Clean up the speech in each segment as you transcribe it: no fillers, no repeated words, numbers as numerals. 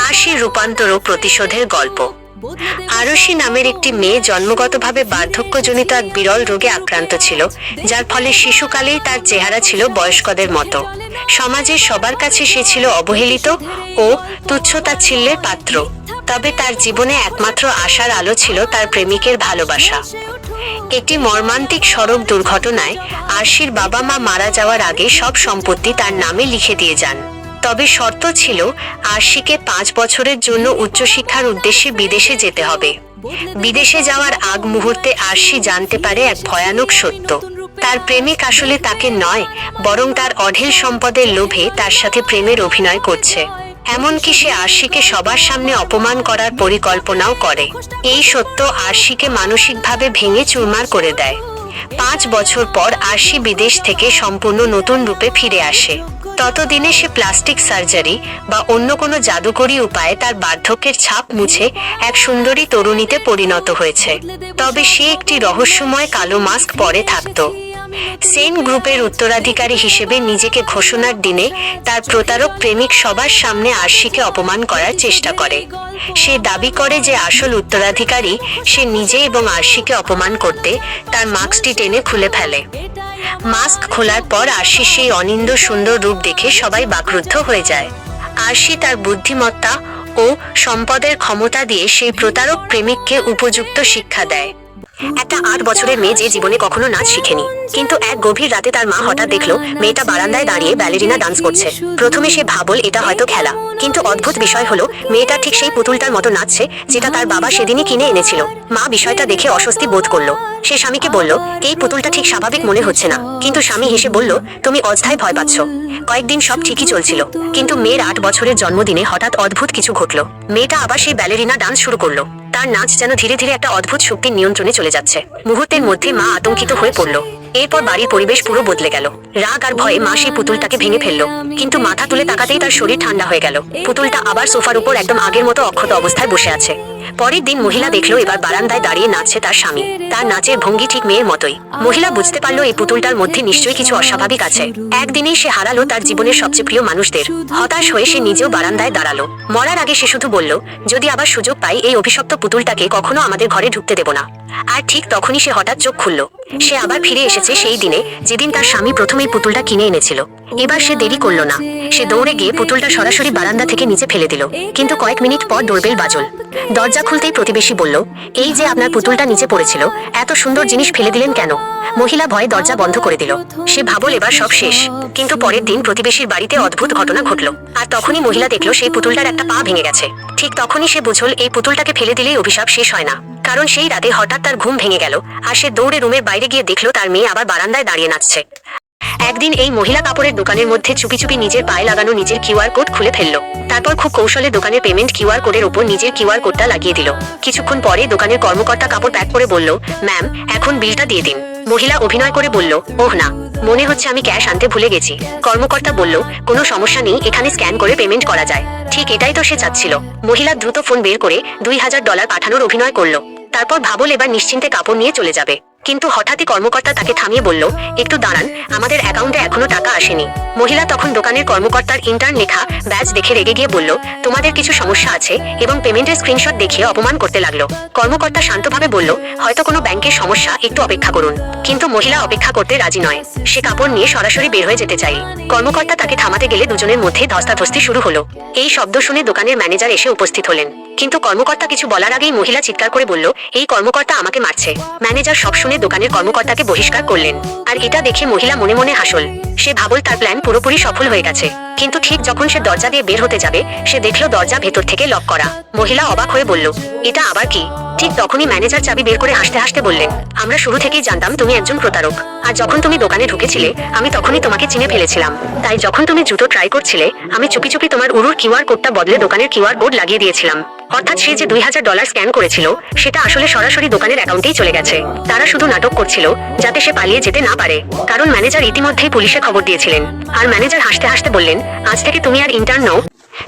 আরশির রূপান্তর ও প্রতিশোধের গল্প। আরশি নামের একটি মেয়ে জন্মগতভাবে বার্ধক্যজনিত এক বিরল রোগে আক্রান্ত ছিল, যার ফলে শিশুকালেই তার চেহারা ছিল বয়স্কদের মতো। সমাজের সবার কাছে সে ছিল অবহেলিত ও তুচ্ছতাচ্ছিল্যের পাত্র। তবে তার জীবনে একমাত্র আশার আলো ছিল তার প্রেমিকের ভালোবাসা। একটি মর্মান্তিক সড়ক দুর্ঘটনায় আরশির বাবা মা মারা যাওয়ার আগে সব সম্পত্তি তার নামে লিখে দিয়ে যান। তবে শর্ত ছিল আরশিকে 5 বছরের জন্য উচ্চশিক্ষার উদ্দেশ্যে বিদেশে যেতে হবে। বিদেশে যাওয়ার আগ মুহূর্তে আরশি জানতে পারে এক ভয়ানক সত্য। তার প্রেমিক আসলে তাকে নয়, বরং তার অঢেল সম্পদের লোভে তার সাথে প্রেমের অভিনয় করছে। এমনকি সে আরশিকে সবার সামনে অপমান করার পরিকল্পনাও করে। এই সত্য আরশিকে মানসিকভাবে ভেঙে চুরমার করে দেয়। 5 বছর পর আরশি বিদেশ থেকে সম্পূর্ণ নতুন রূপে ফিরে আসে। ততদিনে সে প্লাস্টিক সার্জারি বা অন্য কোনো জাদুকরী উপায়ে তার বার্ধক্যের ছাপ মুছে এক সুন্দরী তরুণীতে পরিণত হয়েছে। তবে সে একটি রহস্যময় কালো মাস্ক পরে থাকত। সেন গ্রুপের উত্তরাধিকারী হিসেবে নিজেকে ঘোষণার দিনে তার প্রতারক প্রেমিক সবার সামনে আরশিকে অপমান করার চেষ্টা করে। সে দাবি করে যে আসল উত্তরাধিকারী সে নিজে এবং আরশিকে অপমান করতে তার মাস্কটি টেনে খুলে ফেলে। মাস্ক খোলার পর আরশি সেই অনিন্দ্য সুন্দর রূপ দেখে সবাই বাকরুদ্ধ হয়ে যায়। আরশি তার বুদ্ধিমত্তা ও সম্পদের ক্ষমতা দিয়ে সেই প্রতারক প্রেমিককে উপযুক্ত শিক্ষা দেয়। একটা 8 বছরের মেয়ে যে জীবনে কখনো নাচ শিখেনি, কিন্তু এক গভীর রাতে তার মা হঠাৎ দেখলো মেয়েটা বারান্দায় দাঁড়িয়ে ব্যালেরিনা ডান্স করছে। প্রথমে সে ভাবল এটা হয়তো খেলা, কিন্তু অদ্ভুত বিষয় হলো মেয়েটা ঠিক সেই পুতুলটার মতো নাচছে যেটা তার বাবা সেদিনই কিনে এনেছিল। মা বিষয়টা দেখে অস্বস্তি বোধ করলো। সে স্বামীকে বলল, এই পুতুলটা ঠিক স্বাভাবিক মনে হচ্ছে না। কিন্তু স্বামী হেসে বলল, তুমি অযথায় ভয় পাচ্ছ। কয়েকদিন সব ঠিকই চলছিল, কিন্তু মেয়ের 8 বছরের জন্মদিনে হঠাৎ অদ্ভুত কিছু ঘটলো। মেয়েটা আবার সেই ব্যালেরিনা ডান্স শুরু করলো। তার নাচ যেন ধীরে ধীরে একটা অদ্ভুত শক্তির নিয়ন্ত্রণে চলে যাচ্ছে। মুহূর্তের মধ্যে মা আতঙ্কিত হয়ে পড়ল। এরপর বাড়ির পরিবেশ পুরো বদলে গেল। রাগ আর ভয়ে মা সেই পুতুলটাকে ভেঙে ফেললো, কিন্তু মাথা তুলে তাকাতেই তার শরীর ঠান্ডা হয়ে গেল। পুতুলটা আবার সোফার উপর একদম আগের মতো অক্ষত অবস্থায় বসে আছে। পরের দিন মহিলা দেখলো এবার বারান্দায় দাঁড়িয়ে নাচছে তার স্বামী। তার নাচের ভঙ্গি ঠিক মেয়ের মতোই। মহিলা বুঝতে পারলো এই পুতুলটার মধ্যে নিশ্চয়ই কিছু অস্বাভাবিক আছে। একদিনেই সে হারালো তার জীবনের সবচেয়ে প্রিয় মানুষদের। হতাশ হয়ে সে নিজেও বারান্দায় দাঁড়ালো। মরার আগে সে শুধু বলল, যদি আবার সুযোগ পাই এই অভিশপ্ত পুতুলটাকে কখনো আমাদের ঘরে ঢুকতে দেব না। আর ঠিক তখনই সে হঠাৎ চোখ খুলল। সে আবার ফিরে এসেছে সেই দিনে যেদিন তার স্বামী প্রথম এই পুতুলটা কিনে এনেছিল। এবার সে দেরি করলো না। সে দৌড়ে গিয়ে পুতুলটা সরাসরি বারান্দা থেকে নিচে ফেলে দিল। কিন্তু কয়েক মিনিট পর ডোরবেল বাজল। দরজা খুলতেই প্রতিবেশী বলল, এই যে আপনার পুতুলটা নিচে পড়েছিল, এত সুন্দর জিনিস ফেলে দিলেন কেন? মহিলা ভয়ে দরজা বন্ধ করে দিল। সে ভাবল এবার সব শেষ। কিন্তু পরের দিন প্রতিবেশীর বাড়িতে অদ্ভুত ঘটনা ঘটলো। আর তখনই মহিলা দেখলো সেই পুতুলটার একটা পা ভেঙে গেছে। ঠিক তখনই সে বুঝল এই পুতুলটাকে ফেলে দিলেই অভিশাপ শেষ হয় না। কারণ সেই রাতে হঠাৎ তার ঘুম ভেঙে গেল আর সে দৌড়ে রুমের বাইরে গিয়ে দেখলো তার মেয়ে আবার বারান্দায় দাঁড়িয়ে নাচছে। একদিন এই মহিলা কাপড়ের দোকানের মধ্যে চুপি চুপি নিজের পায়ে লাগানো নিজের কিউআর কোড খুলে ফেললো। তারপর খুব কৌশলে দোকানের পেমেন্ট কিউআর কোডের উপর নিজের কিউআর কোডটা লাগিয়ে দিল। কিছুক্ষণ পরে দোকানের কর্মকর্তা কাপড় প্যাক করে বলল, ম্যাম এখন বিলটা দিয়ে দিন। মহিলা অভিনয় করে বলল, ওহ না, মনে হচ্ছে আমি ক্যাশ আনতে ভুলে গেছি। কর্মকর্তা বলল, কোনো সমস্যা নেই, এখানে স্ক্যান করে পেমেন্ট করা যায়। ঠিক এটাই তো সে চাচ্ছিল। মহিলা দ্রুত ফোন বের করে $2000 পাঠানোর অভিনয় করলো। তারপর ভাবল এবার নিশ্চিন্তে কাপড় নিয়ে চলে যাবে। কিন্তু হঠাৎই কর্মকর্তা তাকে থামিয়ে বলল, একটু দাঁড়ান, আমাদের অ্যাকাউন্টে এখনো টাকা আসেনি। মহিলা তখন দোকানের কর্মকর্তার ইন্টার্ন লেখা ব্যাজ দেখে রেগে গিয়ে বলল, তোমাদের কিছু সমস্যা আছে, এবং পেমেন্টের স্ক্রিনশট দেখিয়ে অপমান করতে লাগলো। কর্মকর্তা শান্তভাবে বলল, হয়তো কোনো ব্যাংকের সমস্যা, একটু অপেক্ষা করুন। কিন্তু মহিলা অপেক্ষা করতে রাজি নয়। সে কাপড় নিয়ে সরাসরি বের হয়ে যেতে চায়। কর্মকর্তা তাকে থামাতে গেলে দুজনের মধ্যে ধস্তাধস্তি শুরু হলো। এই শব্দ শুনে দোকানের ম্যানেজার এসে উপস্থিত হলেন। কিন্তু কর্মকর্তা কিছু বলার আগেই মহিলা চিৎকার করে বলল, এই কর্মকর্তা আমাকে মারছে। ম্যানেজার সব শুনে দোকানের কর্মকর্তাকে বহিষ্কার করলেন। আর এটা দেখে মহিলা মনে মনে হাসল। সে ভাবল তার প্ল্যান পুরোপুরি সফল হয়ে গেছে। কিন্তু ঠিক যখন সে দরজা দিয়ে বের হতে যাবে, সে দেখলো দরজা ভেতর থেকে লক করা। মহিলা অবাক হয়ে বলল, এটা আবার কি? ঠিক তখনই ম্যানেজার চাবি বের করে হাসতে হাসতে বললেন, আমরা শুরু থেকেই জানতাম তুমি একজন প্রতারক। আর যখন তুমি দোকানে ঢুকেছিলে আমি তখনই তোমাকে চিনে ফেলেছিলাম। তাই যখন তুমি জুতো ট্রাই করছিলে আমি চুপি চুপি তোমার উরুর কিউআর কোডটা বদলে দোকানের কিউআর কোড লাগিয়ে দিয়েছিলাম। অর্থাৎ সে যে $2000 স্ক্যান করেছিল সেটা আসলে সরাসরি দোকানের অ্যাকাউন্টেই চলে গেছে। তারা শুধু নাটক করছিল যাতে সে পালিয়ে যেতে না পারে। কারণ ম্যানেজার ইতিমধ্যেই পুলিশে খবর দিয়েছিলেন। আর ম্যানেজার হাসতে হাসতে বললেন, আজ থেকে তুমি আর ইন্টার্ন নও,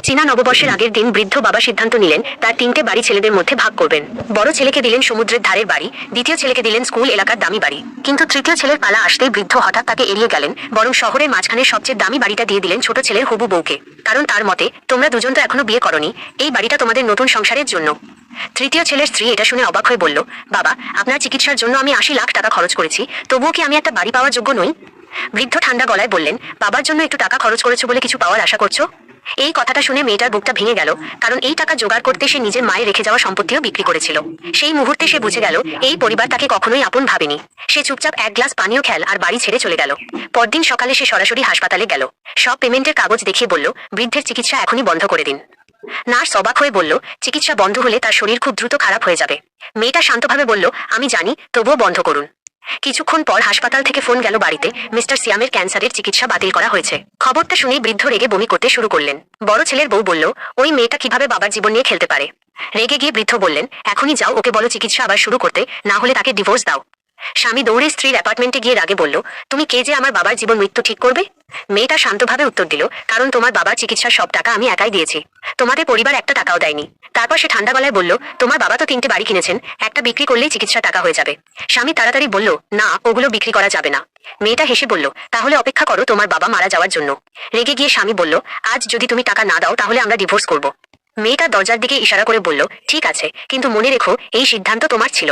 চীনা নববর্ষের আগের দিন বৃদ্ধ বাবা সিদ্ধান্ত নিলেন তার 3টে বাড়ি ছেলেদের মধ্যে ভাগ করবেন। বড় ছেলেকে দিলেন সমুদ্রের ধারের বাড়ি, দ্বিতীয় ছেলেকে দিলেন স্কুল এলাকার দামি বাড়ি। কিন্তু তৃতীয় ছেলের পালা আসতেই বৃদ্ধ হঠাৎ তাকে এড়িয়ে গেলেন, বরং শহরের মাঝখানে সবচেয়ে দামি বাড়িটা দিয়ে দিলেন ছোট ছেলের হবু বউকে। কারণ তার মতে, তোমরা দুজন তো এখনো বিয়ে করনি, এই বাড়িটা তোমাদের নতুন সংসারের জন্য। তৃতীয় ছেলের স্ত্রী এটা শুনে অবাক হয়ে বলল, বাবা, আপনার চিকিৎসার জন্য আমি 80 লাখ টাকা খরচ করেছি, তবুও কি আমি একটা বাড়ি পাওয়ার যোগ্য নই? বৃদ্ধ ঠান্ডা গলায় বললেন, বাবার জন্য একটু টাকা খরচ করেছো বলে কিছু পাওয়ার আশা করছো? এই কথাটা শুনে মেয়েটার বুকটা ভেঙে গেল, কারণ এই টাকা জোগাড় করতে সে নিজের মায়ের রেখে যাওয়া সম্পত্তিও বিক্রি করেছিল। সেই মুহূর্তে সে বুঝে গেল এই পরিবার তাকে কখনোই আপন ভাবেনি। সে চুপচাপ এক গ্লাস পানীয় খেল আর বাড়ি ছেড়ে চলে গেল। পরদিন সকালে সে সরাসরি হাসপাতালে গেল। সব পেমেন্টের কাগজ দেখিয়ে বলল, বৃদ্ধের চিকিৎসা এখনই বন্ধ করে দিন। নার্স অবাক হয়ে বলল, চিকিৎসা বন্ধ হলে তার শরীর খুব দ্রুত খারাপ হয়ে যাবে। মেয়েটা শান্তভাবে বলল, আমি জানি, তবুও বন্ধ করুন। কিছুক্ষণ পর হাসপাতাল থেকে ফোন গেল বাড়িতে, মিস্টার সিয়ামের ক্যান্সারের চিকিৎসা বাতিল করা হয়েছে। খবরটা শুনেই বৃদ্ধ রেগে বমি করতে শুরু করলেন। বড় ছেলের বউ বলল, ওই মেয়েটা কিভাবে বাবার জীবন নিয়ে খেলতে পারে? রেগে গিয়ে বৃদ্ধ বললেন, এখনই যাও, ওকে বলো চিকিৎসা আবার শুরু করতে, না হলে তাকে ডিভোর্স দাও। স্বামী দৌড়ে স্ত্রীর অ্যাপার্টমেন্টে গিয়ে রাগে বলল, তুমি কে যে আমার বাবার জীবন মৃত্যু ঠিক করবে? মেয়েটা শান্তভাবে উত্তর দিল, কারণ তোমার বাবার চিকিৎসার সব টাকা আমি একাই দিয়েছি, তোমাদের পরিবার একটা টাকাও দেয়নি। তারপর সে ঠান্ডা গলায় বলল, তোমার বাবা তো 3টে বাড়ি কিনেছেন, একটা বিক্রি করলেই চিকিৎসা টাকা হয়ে যাবে। স্বামী তাড়াতাড়ি বলল, না, ওগুলো বিক্রি করা যাবে না। মেয়েটা হেসে বলল, তাহলে অপেক্ষা করো তোমার বাবা মারা যাওয়ার জন্য। রেগে গিয়ে স্বামী বলল, আজ যদি তুমি টাকা না দাও তাহলে আমরা ডিভোর্স করব। মেয়েটা দরজার দিকে ইশারা করে বলল, ঠিক আছে, কিন্তু মনে রেখো এই সিদ্ধান্ত তোমার ছিল।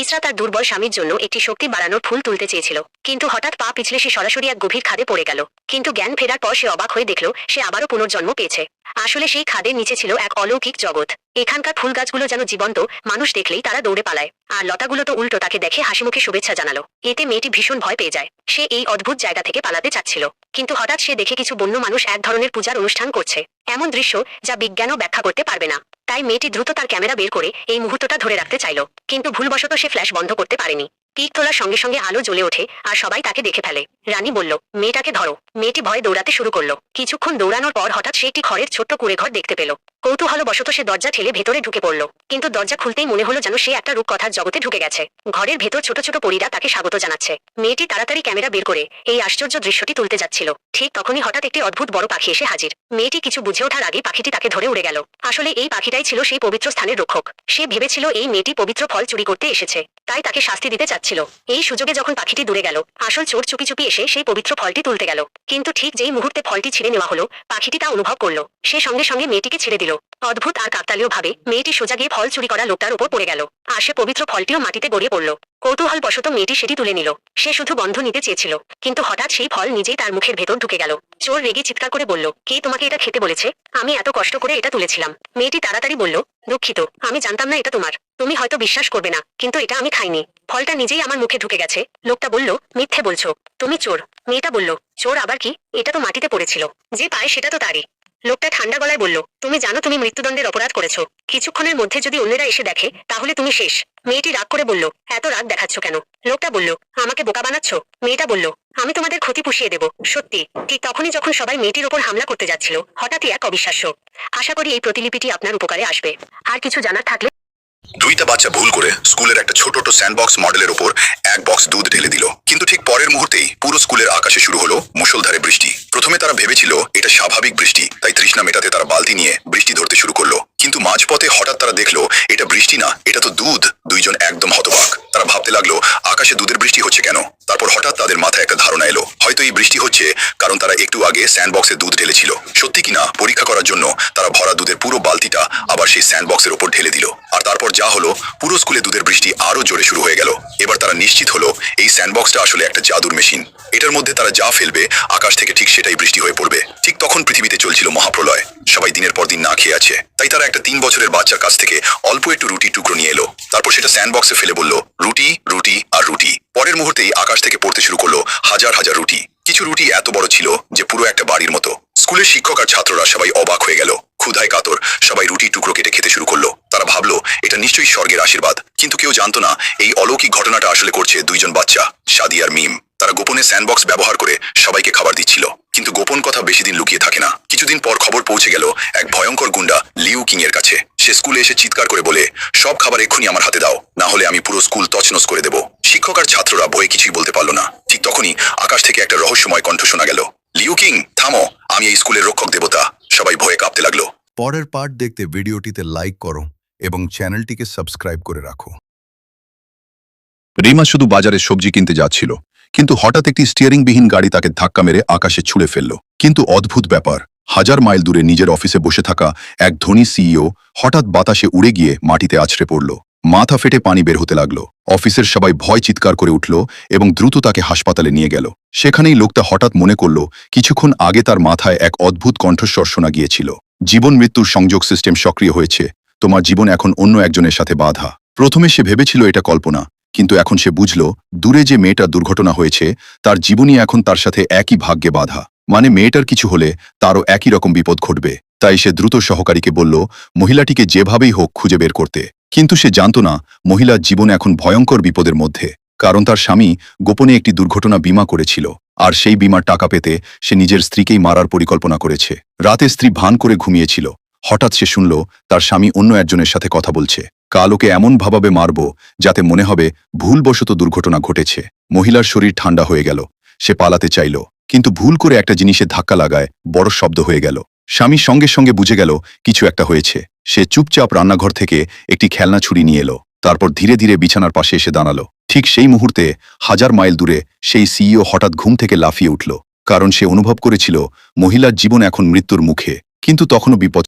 ইসরা তার দুর্বল স্বামীর জন্য একটি শক্তি বাড়ানোর ফুল তুলতে চেয়েছিল, কিন্তু হঠাৎ পা পিছলে সে সরাসরি এক গভীর খাদে পড়ে গেল। কিন্তু জ্ঞান ফেরার পর সে অবাক হয়ে দেখল সে আবারও পুনর্জন্ম পেয়েছে। আসলে সেই খাদের নিচে ছিল এক অলৌকিক জগৎ। এখানকার ফুল গাছগুলো যেন জীবন্ত, মানুষ দেখলেই তারা দৌড়ে পালায়, আর লতাগুলো তো উল্টো তাকে দেখে হাসিমুখে শুভেচ্ছা জানালো। এতে মেয়েটি ভীষণ ভয় পেয়ে যায়। সে এই অদ্ভুত জায়গা থেকে পালাতে চাচ্ছিল, কিন্তু হঠাৎ সে দেখে কিছু বন্য মানুষ এক ধরনের পূজার অনুষ্ঠান করছে, এমন দৃশ্য যা বিজ্ঞানও ব্যাখ্যা করতে পারবে না। তাই মেয়েটি দ্রুত তার ক্যামেরা বের করে এই মুহূর্তটা ধরে রাখতে চাইল, কিন্তু ভুলবশত সে ফ্ল্যাশ বন্ধ করতে পারেনি। পিক তোলার সঙ্গে সঙ্গে আলো জ্বলে ওঠে আর সবাই তাকে দেখে ফেলে। রানী বলল, মেয়েটাকে ধরো। মেয়েটি ভয়ে দৌড়াতে শুরু করলো। কিছুক্ষণ দৌড়ানোর পর হঠাৎ সে একটি খড়ের ছোট্ট কুঁড়েঘর দেখতে পেল। কৌতূহলবশত সে দরজা ঠেলে ভেতরে ঢুকে পড়ল, কিন্তু দরজা খুলতেই মনে হলো যেন সে একটা রূপকথার জগতে ঢুকে গেছে। ঘরের ভেতর ছোট ছোট পরীরা তাকে স্বাগত জানাচ্ছে। মেয়েটি তাড়াতাড়ি ক্যামেরা বের করে এই আশ্চর্য দৃশ্যটি তুলতে যাচ্ছিল। ঠিক তখনই হঠাৎ একটি অদ্ভুত বড় পাখি এসে হাজির। মেয়েটি কিছু বুঝে ওঠার আগেই পাখিটি তাকে ধরে উড়ে গেল। আসলে এই পাখিটাই ছিল সেই পবিত্র স্থানের রক্ষক। সে ভেবেছিল এই মেয়েটি পবিত্র ফল চুরি করতে এসেছে, তাই তাকে শাস্তি দিতে চাচ্ছিল। এই সুযোগে যখন পাখিটি দূরে গেল, আসল চোর চুপি চুপি এসে সেই পবিত্র ফলটি তুলতে গেল। কিন্তু ঠিক যেই মুহূর্তে ফলটি ছিঁড়ে নেওয়া হলো, পাখিটি তা অনুভব করলো। সে সঙ্গে সঙ্গে মেয়েটিকে ছেড়ে দিল। অদ্ভুত আর কাকতালীয় ভাবে মেয়েটি সোজা গিয়ে ফল চুরি করা লোকটার উপর পড়ে গেল, আর সে পবিত্র ফলটিও মাটিতে গড়িয়ে পড়ল। কৌতূহলবশত মেয়েটি সেটি তুলে নিল। সে শুধু গন্ধ নিতে চেয়েছিল, কিন্তু হঠাৎ সেই ফল নিজেই তার মুখের ভেতর ঢুকে গেল। চোর রেগে চিৎকার করে বলল, কে তোমাকে এটা খেতে বলেছে? আমি এত কষ্ট করে এটা তুলেছিলাম। মেয়েটি তাড়াতাড়ি বলল, দুঃখিত, আমি জানতাম না এটা তোমার। তুমি হয়তো বিশ্বাস করবে না, কিন্তু এটা আমি খাইনি। ফলটা নিজেই আমার মুখে ঢুকে গেছে। লোকটা বলল, মিথ্যে বলছো, তুমি চোর। মেয়েটা বলল, চোর আবার কি? এটা তো মাটিতে পড়েছিল, যে পায় সেটা তো তারই। লোকটা ঠান্ডা গলায় বলল, তুমি জানো তুমি মৃত্যুদণ্ডের অপরাধ করেছো। কিছুক্ষণের মধ্যে যদি অন্যরা এসে দেখে তাহলে তুমি শেষ। মেয়েটি রাগ করে বলল, এত রাগ দেখাচ্ছ কেন? লোকটা বলল, আমাকে বোকা বানাচ্ছ? মেয়েটা বলল, আমি তোমাদের ক্ষতি পুষিয়ে দেব, সত্যি। ঠিক তখনই যখন সবাই মেয়েটির ওপর হামলা করতে যাচ্ছিল, হঠাৎই এক অবিশ্বাস্য। আশা করি এই প্রতিলিপিটি আপনার উপকারে আসবে। আর কিছু জানার থাকলে। দুইটা বাচ্চা ভুল করে স্কুলের একটা ছোট স্যান্ডবক্স মডেলের উপর এক বক্স দুধ ঢেলে দিল, কিন্তু ঠিক পরের মুহূর্তেই পুরো স্কুলের আকাশে শুরু হলো মুষলধারে বৃষ্টি। প্রথমে তারা ভেবেছিল এটা স্বাভাবিক বৃষ্টি, তাই তৃষ্ণা মেটাতে তারা বালতি নিয়ে বৃষ্টি ধরতে শুরু করলো। কিন্তু মাঝপথে হঠাৎ তারা দেখলো এটা বৃষ্টি না, এটা তো দুধ। দুইজন একদম হতবাক। তারা ভাবতে লাগলো আকাশে দুধের বৃষ্টি হচ্ছে কেন। তারপর হঠাৎ তাদের মাথায় একটা ধারণা এলো, হয়তো এই বৃষ্টি হচ্ছে কারণ তারা একটু আগে স্যান্ডবক্সে দুধ ঢেলেছিল। সত্যি কিনা পরীক্ষা করার জন্য তারা ভরা দুধের পুরো বালতিটা আবার সেই স্যান্ডবক্সের উপর ঢেলে দিল। আর তারপর যা হলো, পুরো স্কুলে দুধের বৃষ্টি আরো জোরে শুরু হয়ে গেল। এবার তারা নিশ্চিত হলো এই স্যান্ডবক্সটা আসলে একটা জাদুর মেশিন। এটার মধ্যে তারা যা ফেলবে আকাশ থেকে ঠিক সেটাই বৃষ্টি হয়ে পড়বে। ঠিক তখন পৃথিবীতে চলছিল মহাপ্রলয়। সবাই দিনের পর দিন না খেয়ে আছে, তাই তারা একটা 3 বছরের বাচ্চার কাছ থেকে অল্প একটু রুটি টুকরো নিয়ে এলো। তারপর সেটা স্যান্ডবক্সে ফেলে বলল, রুটি, রুটি আর রুটি। পরের মুহূর্তেই আকাশ থেকে পড়তে শুরু করলো হাজার হাজার রুটি। কিছু রুটি এত বড় ছিল যে পুরো একটা বাড়ির মতো। স্কুলের শিক্ষক আর ছাত্ররা সবাই অবাক হয়ে গেল। ক্ষুধায় কাতর সবাই রুটি টুকরো কেটে খেতে শুরু করলো। তারা ভাবলো এটা নিশ্চয়ই স্বর্গের আশীর্বাদ, কিন্তু কেউ জানতো না এই অলৌকিক ঘটনাটা আসলে করছে দুইজন বাচ্চা, শাদি আর মিম। তারা গোপনে স্যান্ডবক্স ব্যবহার করে সবাইকে খাবার দিচ্ছিল। কিন্তু গোপন কথা বেশি দিন লুকিয়ে থাকে না। কিছুদিন পর খবর পৌঁছে গেল এক ভয়ঙ্কর গুন্ডা লিউ কিং এর কাছে। সে স্কুলে এসে চিৎকার করে বলে, সব খাবার এক্ষুনি আমার হাতে দাও, না হলে আমি পুরো স্কুল তছনছ করে দেব। শিক্ষক আর ছাত্ররা ভয়ে কিছুই বলতে পারল না। ঠিক তখনই আকাশ থেকে একটা রহস্যময় কণ্ঠ শোনা গেল, লিউ কিং থামো, আমি এই স্কুলের রক্ষক দেবতা। সবাই ভয়ে কাঁপতে কাঁপতে লাগলো। পরের পার্ট দেখতে ভিডিওটিতে লাইক করো এবং চ্যানেলটিকে সাবস্ক্রাইব করে রাখো। রিমা শুধু বাজারে সবজি কিনতে যাচ্ছিল, কিন্তু হঠাৎ একটি স্টিয়ারিংবিহীন গাড়ি তাকে ধাক্কা মেরে আকাশে ছুঁড়ে ফেলল। কিন্তু অদ্ভুত ব্যাপার, 1000 মাইল দূরে নিজের অফিসে বসে থাকা এক ধনী সিইও হঠাৎ বাতাসে উড়ে গিয়ে মাটিতে আছড়ে পড়ল। মাথা ফেটে পানি বের হতে লাগলো। অফিসের সবাই ভয় চিৎকার করে উঠল এবং দ্রুত তাকে হাসপাতালে নিয়ে গেল। সেখানেই লোকটা হঠাৎ মনে করল কিছুক্ষণ আগে তার মাথায় এক অদ্ভুত কণ্ঠস্বর শোনা গিয়েছিল, জীবন মৃত্যুর সংযোগ সিস্টেম সক্রিয় হয়েছে, তোমার জীবন এখন অন্য একজনের সাথে বাঁধা। প্রথমে সে ভেবেছিল এটা কল্পনা, কিন্তু এখন সে বুঝল দূরে যে মেয়েটার দুর্ঘটনা হয়েছে তার জীবনই এখন তার সাথে একই ভাগ্যে বাঁধা। মানে মেয়েটার কিছু হলে তারও একই রকম বিপদ ঘটবে। তাই সে দ্রুত সহকারীকে বলল মহিলাটিকে যেভাবেই হোক খুঁজে বের করতে। কিন্তু সে জানত না মহিলার জীবন এখন ভয়ঙ্কর বিপদের মধ্যে, কারণ তার স্বামী গোপনে একটি দুর্ঘটনা বীমা করেছিল, আর সেই বীমার টাকা পেতে সে নিজের স্ত্রীকেই মারার পরিকল্পনা করেছে। রাতে স্ত্রী ভান করে ঘুমিয়েছিল, হঠাৎ সে শুনল তার স্বামী অন্য একজনের সাথে কথা বলছে। কাল ওকে এমনভাবে মারব যাতে মনে হবে ভুলবশত দুর্ঘটনা ঘটেছে। মহিলার শরীর ঠান্ডা হয়ে গেল। সে পালাতে চাইল, কিন্তু ভুল করে একটা জিনিসে ধাক্কা লাগায় বড় শব্দ হয়ে গেল। স্বামী সঙ্গে সঙ্গে বুঝে গেল কিছু একটা হয়েছে। সে চুপচাপ রান্নাঘর থেকে একটি খেলনা ছুরি নিয়ে এলো, তারপর ধীরে ধীরে বিছানার পাশে এসে দাঁড়ালো। ঠিক সেই মুহূর্তে 1000 মাইল দূরে সেই সিইও হঠাৎ ঘুম থেকে লাফিয়ে উঠল, কারণ সে অনুভব করেছিল মহিলার জীবন এখন মৃত্যুর মুখে, কিন্তু তখনও বিপদ